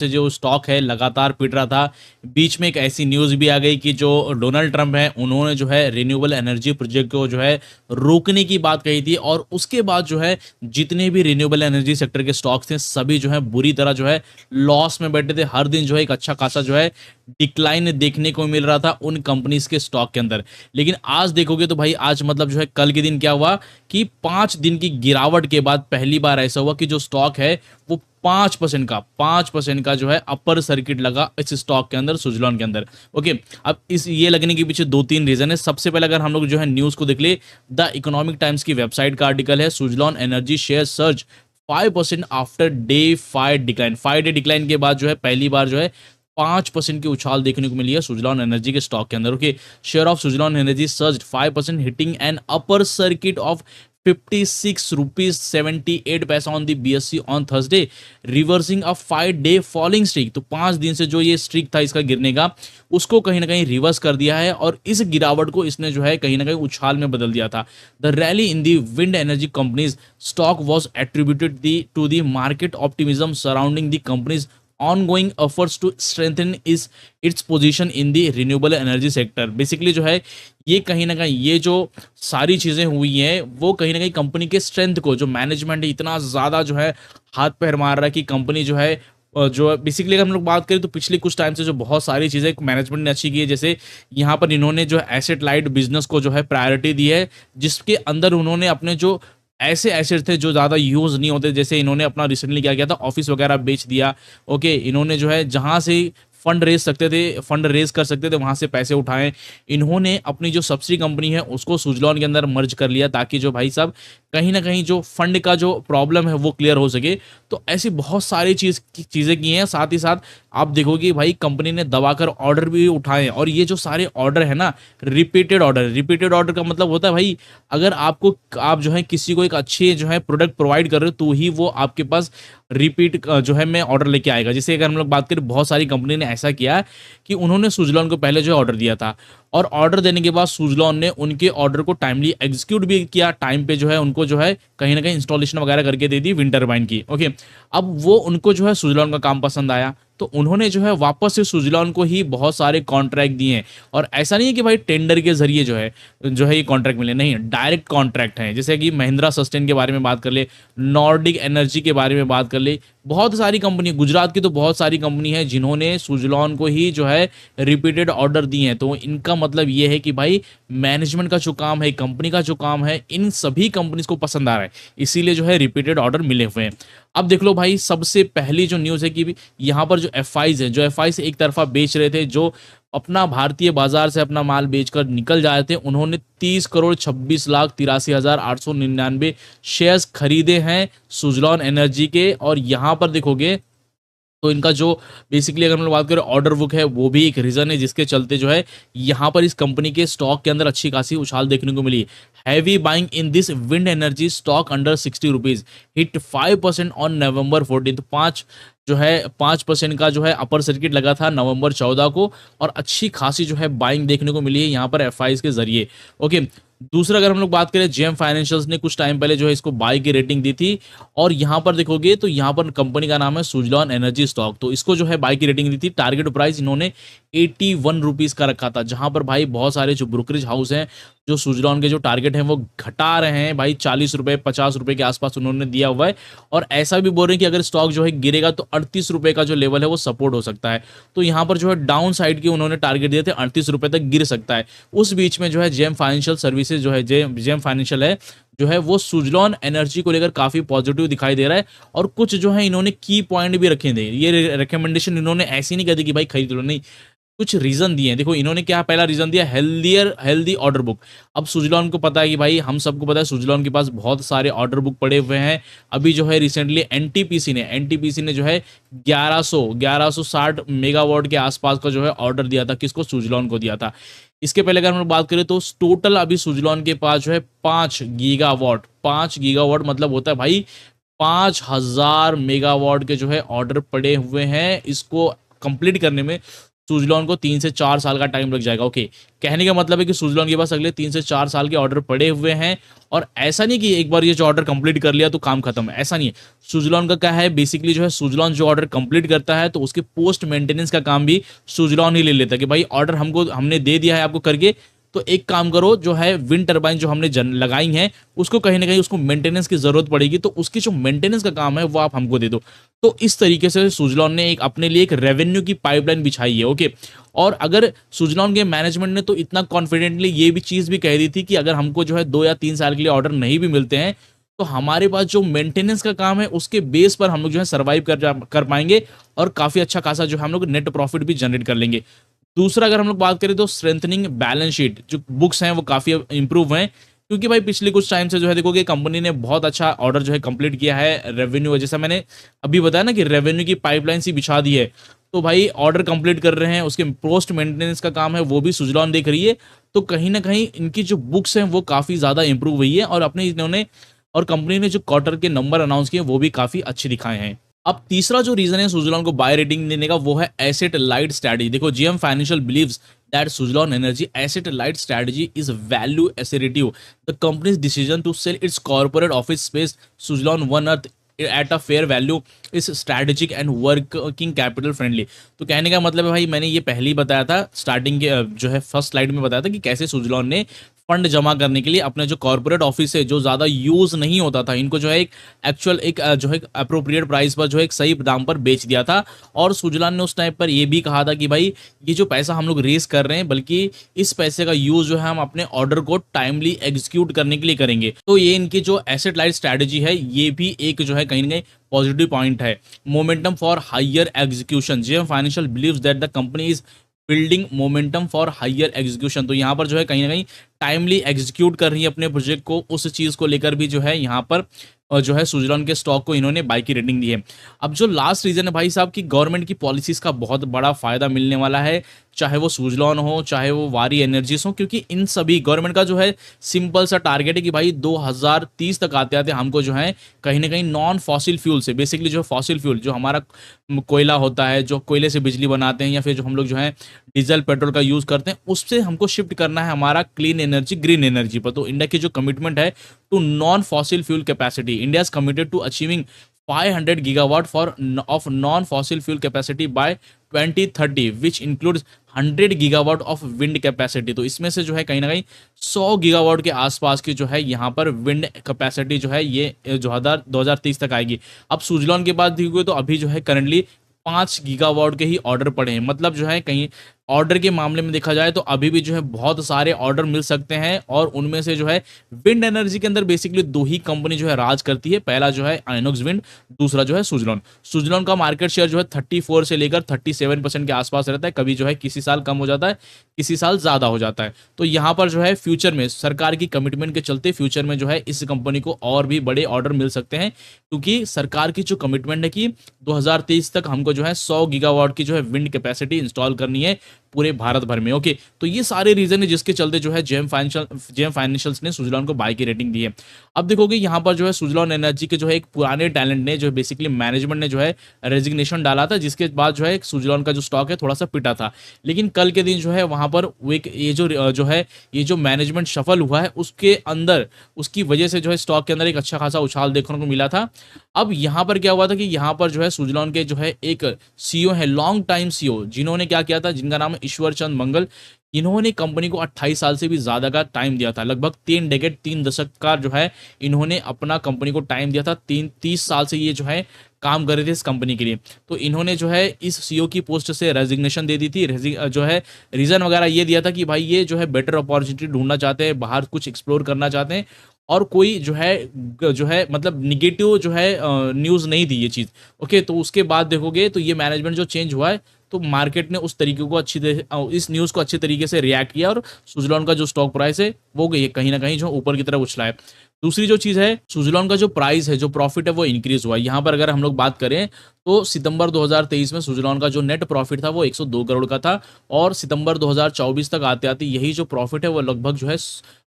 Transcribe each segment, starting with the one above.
से जो स्टॉक है लगातार पिट रहा था। बीच में एक ऐसी न्यूज़ भी आ गई कि जो डोनाल्ड ट्रंप हैं उन्होंने जो है रिन्यूएबल एनर्जी प्रोजेक्ट को जो है रोकने की बात कही थी, और उसके बाद जो है जितने भी रिन्यूएबल एनर्जी सेक्टर के स्टॉक्स थे सभी जो है बुरी तरह जो है लॉस में बैठे थे। हर दिन जो है एक अच्छा खासा जो है डिक्लाइन देखने को मिल रहा था उन कंपनीज के स्टॉक के अंदर। लेकिन आज देखोगे तो भाई आज मतलब जो है कल के दिन क्या हुआ कि 5 दिन की गिरावट के बाद पहली बार ऐसा हुआ कि जो स्टॉक है वो 5% का जो है अपर सर्किट लगा इस स्टॉक के अंदर, सुजलॉन के अंदर। ओके, अब इस ये लगने के पीछे 2-3 रीजन है। सबसे पहले अगर हम लोग जो है न्यूज़ को देख ले, द इकोनॉमिक टाइम्स की वेबसाइट का आर्टिकल है, Suzlon energy share surge 5% after day 5 decline. 5 day decline के बाद जो है पहली बार जो है 5% की उछाल देखने को मिली है सुजलॉन एनर्जी के स्टॉक के अंदर। Okay, share of Suzlon energy surge 5% hitting an upper circuit of 56 rupees 78 paisa on the BSC on Thursday, reversing a 5 day falling streak. तो 5 दिन से जो ये स्ट्रीक था इसका गिरने का, उसको कहीं ना कहीं रिवर्स कर दिया है, और इस गिरावट को इसने जो है कहीं ना कहीं उछाल में बदल दिया था। The rally in the wind energy companies stock was attributed to the market optimism surrounding the company's ongoing efforts to strengthen its position in the renewable energy sector। Basically जो है ये कहीं ना कहीं ये जो सारी चीज़ें हुई हैं वो कहीं ना कहीं कंपनी के स्ट्रेंथ को, जो मैनेजमेंट है इतना ज़्यादा जो है हाथ पैर मार रहा है कि कंपनी जो है जो बेसिकली अगर हम लोग बात करें तो पिछले कुछ टाइम से जो बहुत सारी चीज़ें मैनेजमेंट ने अच्छी की है। जैसे यहाँ पर इन्होंने जो एसेट लाइट बिजनेस को जो है प्रायोरिटी दी है, जिसके अंदर उन्होंने अपने जो ऐसे एसेट थे जो ज़्यादा यूज़ नहीं होते, जैसे इन्होंने अपना रिसेंटली क्या किया था, ऑफिस वगैरह बेच दिया। ओके, इन्होंने जो है जहाँ से फंड रेज कर सकते थे वहाँ से पैसे उठाएं। इन्होंने अपनी जो सब्सिडी कंपनी है उसको सुजलॉन के अंदर मर्ज कर लिया, ताकि जो भाई साहब कहीं ना कहीं जो फंड का जो प्रॉब्लम है वो क्लियर हो सके। तो ऐसी बहुत सारी चीज़ें की हैं। साथ ही साथ आप देखोगे भाई कंपनी ने दबाकर ऑर्डर भी उठाए, और ये जो सारे ऑर्डर है ना रिपीटेड ऑर्डर का मतलब होता है भाई अगर आप जो है किसी को एक अच्छे जो है प्रोडक्ट प्रोवाइड कर रहे हो तो ही वो आपके पास रिपीट जो है मैं ऑर्डर लेके आएगा। जैसे अगर हम लोग बात करें, बहुत सारी कंपनी ने ऐसा किया कि उन्होंने सुजलॉन को पहले जो है ऑर्डर दिया था, और ऑर्डर देने के बाद सुजलॉन ने उनके ऑर्डर को टाइमली एग्जीक्यूट भी किया, टाइम पे जो है उनको जो है कहीं ना कहीं इंस्टॉलेशन वगैरह करके दे दी विंड टरबाइन की। ओके, अब वो उनको जो है सुजलॉन का काम पसंद आया, तो उन्होंने जो है वापस से सुजलॉन को ही बहुत सारे कॉन्ट्रैक्ट दिए हैं। और ऐसा नहीं है कि भाई टेंडर के जरिए जो है ये कॉन्ट्रैक्ट मिले, नहीं, डायरेक्ट कॉन्ट्रैक्ट हैं। जैसे कि महिंद्रा सस्टेन के बारे में बात कर ले, नॉर्डिक एनर्जी के बारे में बात कर ले, बहुत सारी कंपनी, गुजरात की तो बहुत सारी कंपनी है जिन्होंने सुजलॉन को ही जो है रिपीटेड ऑर्डर दिए हैं। तो इनका मतलब ये है कि भाई मैनेजमेंट का जो काम है, कंपनी का जो काम है, इन सभी कंपनीज को पसंद आ रहा है, इसीलिए जो है रिपीटेड ऑर्डर मिले हुए हैं। अब देख लो भाई, सबसे पहली जो न्यूज़ है कि यहाँ पर जो एफआईज है, जो एफआईज एक तरफा बेच रहे थे, जो अपना भारतीय बाजार से अपना माल बेचकर निकल जाए थे, उन्होंने 30,26,83,899 शेयर्स खरीदे हैं सुजलॉन एनर्जी के। और यहाँ पर देखोगे तो इनका जो बेसिकली अगर हम लोग बात करें ऑर्डर बुक है, वो भी एक रीज़न है जिसके चलते जो है यहाँ पर इस कंपनी के स्टॉक के अंदर अच्छी खासी उछाल देखने को मिली। Heavy buying in this wind energy stock under 60 rupees hit 5% on November 14। 5% का जो है अपर सर्किट लगा था नवंबर 14 को, और अच्छी खासी जो है बाइंग देखने को मिली है यहाँ पर एफआईज के जरिए। ओके, दूसरा अगर हम लोग बात करें, जेएम फाइनेंशियल्स ने कुछ टाइम पहले जो है इसको बाई की रेटिंग दी थी, और यहाँ पर देखोगे तो यहाँ पर कंपनी का नाम है सुजलॉन एनर्जी स्टॉक, तो इसको जो है बाई की रेटिंग दी थी। टारगेट प्राइस इन्होंने 81 रुपीज़ का रखा था, जहाँ पर भाई बहुत सारे जो ब्रोकरेज हाउस हैं जो सुजलॉन के जो टारगेट हैं वो घटा रहे हैं भाई, 40 रुपये 50 रुपये के आसपास उन्होंने दिया हुआ है, और ऐसा भी बोल रहे हैं कि अगर स्टॉक जो है गिरेगा तो 38 रुपये का जो लेवल है वो सपोर्ट हो सकता है। तो यहाँ पर जो है डाउन साइड की उन्होंने टारगेट दिए थे, 38 रुपये तक गिर सकता है। उस बीच में जो है जेएम फाइनेंशियल सर्विसेज जो है जेएम फाइनेंशियल है जो है वो सुजलॉन एनर्जी को लेकर काफ़ी पॉजिटिव दिखाई दे रहा है, और कुछ जो है इन्होंने की पॉइंट भी रखे थे। ये रिकमेंडेशन इन्होंने ऐसी नहीं कह दी कि भाई खरीद लो, नहीं, कुछ रीजन दिए हैं। देखो इन्होंने क्या पहला रीजन दिया, हेल्दी ऑर्डर बुक। अब सुजलॉन को पता है कि भाई हम सबको पता है सुजलॉन के पास बहुत सारे ऑर्डर बुक पड़े हुए हैं। अभी जो है रिसेंटली एनटीपीसी ने जो है 1160 मेगावाट के आसपास का जो है ऑर्डर दिया था, किसको, सुजलॉन को दिया था। इसके पहले अगर हम बात करें तो टोटल अभी सुजलॉन के पास जो है 5 गीगावाट मतलब होता है भाई 5000 मेगावाट के जो है ऑर्डर पड़े हुए हैं इसको कंप्लीट करने में। सुज़लॉन को 3 से 4 साल का टाइम लग जाएगा। ओके, कहने का मतलब है कि सुज़लॉन के पास अगले 3 से 4 साल के ऑर्डर पड़े हुए हैं और ऐसा नहीं कि एक बार ये जो ऑर्डर कंप्लीट कर लिया तो काम खत्म है, ऐसा नहीं है। सुज़लॉन का क्या है, बेसिकली जो है सुज़लॉन जो ऑर्डर कंप्लीट करता है तो उसके पोस्ट मेंटेनेंस का काम भी सुज़लॉन ही ले लेता है कि भाई ऑर्डर हमने दे दिया है आपको करके, तो एक काम करो, जो है विंड टरबाइन जो हमने लगाई हैं उसको कहीं ना कहीं उसको मेंटेनेंस की जरूरत पड़ेगी, तो उसकी जो मेंटेनेंस का काम है वो आप हमको दे दो। तो इस तरीके से सुज़लॉन ने एक अपने लिए एक रेवेन्यू की पाइपलाइन बिछाई है। ओके, और अगर सुज़लॉन के मैनेजमेंट ने तो इतना कॉन्फिडेंटली ये भी चीज़ भी कह दी थी कि अगर हमको जो है 2 या 3 साल के लिए ऑर्डर नहीं भी मिलते हैं तो हमारे पास जो मेंटेनेंस का काम है उसके बेस पर हम लोग जो है सर्वाइव कर पाएंगे और काफ़ी अच्छा खासा जो है हम लोग नेट प्रॉफिट भी जनरेट कर लेंगे। दूसरा अगर हम लोग बात करें तो स्ट्रेंथनिंग बैलेंस शीट जो बुक्स हैं वो काफ़ी इंप्रूव हैं, क्योंकि भाई पिछले कुछ टाइम से जो है देखोगे कंपनी ने बहुत अच्छा ऑर्डर जो है कंप्लीट किया है। रेवेन्यू जैसा मैंने अभी बताया ना कि रेवेन्यू की पाइपलाइन सी बिछा दी है, तो भाई ऑर्डर कंप्लीट कर रहे हैं, उसके पोस्ट मेंटेनेंस का काम है वो भी सुज़लॉन देख रही है। तो कहीं ना कहीं इनकी जो बुक्स हैं वो काफ़ी ज़्यादा इंप्रूव हुई है और अपने इन्होंने और कंपनी ने जो क्वार्टर के नंबर अनाउंस किए वो भी काफ़ी अच्छे दिखाए हैं। अब तीसरा जो रीजन है सुज़लॉन को बाय रेटिंग देने का वो है एसेट लाइट स्ट्रैटेजी। देखो, GM financial believes that Suzlon energy asset light strategy is value accretive. The company's decision to sell its corporate office space Suzlon one earth at a fair value is strategic and working capital friendly. तो कहने का मतलब है भाई, मैंने ये पहले ही बताया था स्टार्टिंग के जो है फर्स्ट स्लाइड में बताया था कि कैसे सुज़लॉन ने फंड जमा करने के लिए अपने जो कॉर्पोरेट ऑफिस है जो ज़्यादा यूज़ नहीं होता था, इनको जो है एक एक्चुअल एक जो है अप्रोप्रिएट प्राइस पर जो है एक सही दाम पर बेच दिया था। और सुज़लॉन ने उस टाइम पर ये भी कहा था कि भाई ये जो पैसा हम लोग रेस कर रहे हैं बल्कि इस पैसे का यूज़ जो है हम अपने ऑर्डर को टाइमली एग्जीक्यूट करने के लिए करेंगे। तो ये इनकी जो एसेट लाइट स्ट्रैटेजी है ये भी एक जो है कहीं ना कहीं पॉजिटिव पॉइंट है। Momentum for higher execution, JM financial believes that the company is building momentum for higher execution. तो यहाँ पर जो है कहीं ना कहीं टाइमली एग्जीक्यूट कर रही है अपने प्रोजेक्ट को, उस चीज़ को लेकर भी जो है यहाँ पर जो है सुज़लॉन के स्टॉक को इन्होंने बाई की रेटिंग दी है। अब जो लास्ट रीजन है भाई साहब कि गवर्नमेंट की पॉलिसीज का बहुत बड़ा फायदा मिलने वाला है, चाहे वो सुज़लॉन हो चाहे वो वारी एनर्जीज हो, क्योंकि इन सभी गवर्नमेंट का जो है सिंपल सा टारगेट है कि भाई 2030 तक आते आते हमको जो है कहीं ना कहीं नॉन फॉसिल फ्यूल से, बेसिकली जो फॉसिल फ्यूल जो हमारा कोयला होता है, जो कोयले से बिजली बनाते हैं या फिर जो हम लोग जो है डीजल पेट्रोल का यूज़ करते हैं, उससे हमको शिफ्ट करना है हमारा क्लीन एनर्जी ग्रीन एनर्जी पर। तो इंडिया की जो कमिटमेंट है to non fossil fuel capacity, India is committed to achieving 500 gigawatt for of non-fossil fuel capacity by 2030 which includes 100 gigawatt of wind capacity। तो इसमें से जो है कहीं ना कहीं 100 गीगावाट के आसपास की जो है यहाँ पर विंड कैपेसिटी जो है ये जो 2030 तक आएगी। अब सुज़लॉन के बाद देखोगे तो अभी जो है करंटली 5 गीगावाट के ही ऑर्डर पड़े हैं, मतलब जो है कहीं ऑर्डर के मामले में देखा जाए तो अभी भी जो है बहुत सारे ऑर्डर मिल सकते हैं और उनमें से जो है विंड एनर्जी के अंदर बेसिकली दो ही कंपनी जो है राज करती है, पहला जो है आइनॉक्स विंड, दूसरा जो है सुज़लॉन। सुज़लॉन का मार्केट शेयर जो है 34 से लेकर 37% के आसपास रहता है, कभी जो है किसी साल कम हो जाता है किसी साल ज़्यादा हो जाता है। तो यहाँ पर जो है फ्यूचर में सरकार की कमिटमेंट के चलते फ्यूचर में जो है इस कंपनी को और भी बड़े ऑर्डर मिल सकते हैं, क्योंकि सरकार की जो कमिटमेंट है कि 2023 तक हमको जो है 100 गीगावाट की जो है विंड कैपेसिटी इंस्टॉल करनी है पूरे भारत भर में। ओके, तो ये सारे रीजन है जिसके चलते जो है जेएम फाइनेंशियल्स ने सुज़लॉन को बाय की रेटिंग दी है। अब देखोगे यहाँ पर जो है सुज़लॉन एनर्जी के जो है एक पुराने टैलेंट ने जो बेसिकली मैनेजमेंट ने जो है रेजिग्नेशन डाला था, जिसके बाद जो है सुज़लॉन का जो स्टॉक है थोड़ा सा पिटा था। लेकिन कल के दिन जो है वहाँ पर वो एक ये जो मैनेजमेंट शफल हुआ है उसके अंदर उसकी वजह से जो है स्टॉक के अंदर एक अच्छा खासा उछाल देखने को मिला था। अब यहाँ पर क्या हुआ था कि यहाँ पर जो है सुज़लॉन के जो है एक सीईओ है, लॉन्ग टाइम सीईओ, जिन्होंने क्या किया था, जिनका नाम है ईश्वर चंद मंगल, इन्होंने कंपनी को 28 साल से भी ज़्यादा का टाइम दिया था, लगभग 3 दशक का जो है इन्होंने अपना कंपनी को टाइम दिया था। 30 साल से ये जो है काम कर रहे थे इस कंपनी के लिए। तो इन्होंने जो है इस सीईओ की पोस्ट से रेजिग्नेशन दे दी थी। जो है रीज़न वगैरह ये दिया था कि भाई ये जो है बेटर अपॉर्चुनिटी ढूंढना चाहते हैं, बाहर कुछ एक्सप्लोर करना चाहते हैं और कोई जो है मतलब निगेटिव जो है न्यूज़ नहीं थी ये चीज़। ओके, तो उसके बाद देखोगे तो ये मैनेजमेंट जो चेंज हुआ है तो मार्केट ने उस तरीके को इस न्यूज़ को अच्छे तरीके से रिएक्ट किया और सुज़लॉन का जो स्टॉक प्राइस है वो कहीं ना कहीं जो ऊपर की तरफ उछला है। दूसरी जो चीज़ है, सुज़लॉन का जो प्राइस है, जो प्रॉफिट है वो इंक्रीज हुआ है। यहाँ पर अगर हम लोग बात करें तो सितंबर 2023 में सुज़लॉन का जो नेट प्रॉफिट था वो 102 करोड़ का था और सितंबर 2024 तक आते आते यही जो प्रॉफिट है वो लगभग जो है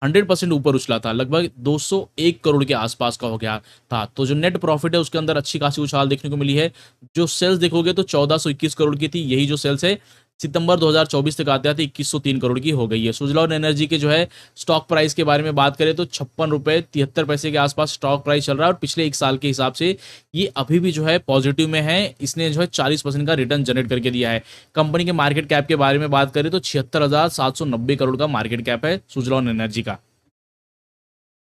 100% ऊपर उछला था, लगभग 201 करोड़ के आसपास का हो गया था। तो जो नेट प्रॉफिट है उसके अंदर अच्छी खासी उछाल देखने को मिली है। जो सेल्स देखोगे तो 1421 करोड़ की थी, यही जो सेल्स है सितंबर 2024 तक आते आते 2103 करोड़ की हो गई है। सुजलॉन एनर्जी के जो है स्टॉक प्राइस के बारे में बात करें तो 56 रुपये 73 पैसे के आसपास स्टॉक प्राइस चल रहा है और पिछले एक साल के हिसाब से ये अभी भी जो है पॉजिटिव में है। इसने जो है 40% का रिटर्न जनरेट करके दिया है। कंपनी के मार्केट कैप के बारे में बात करें तो 76,790 करोड़ का मार्केट कैप है सुजलॉन एनर्जी का।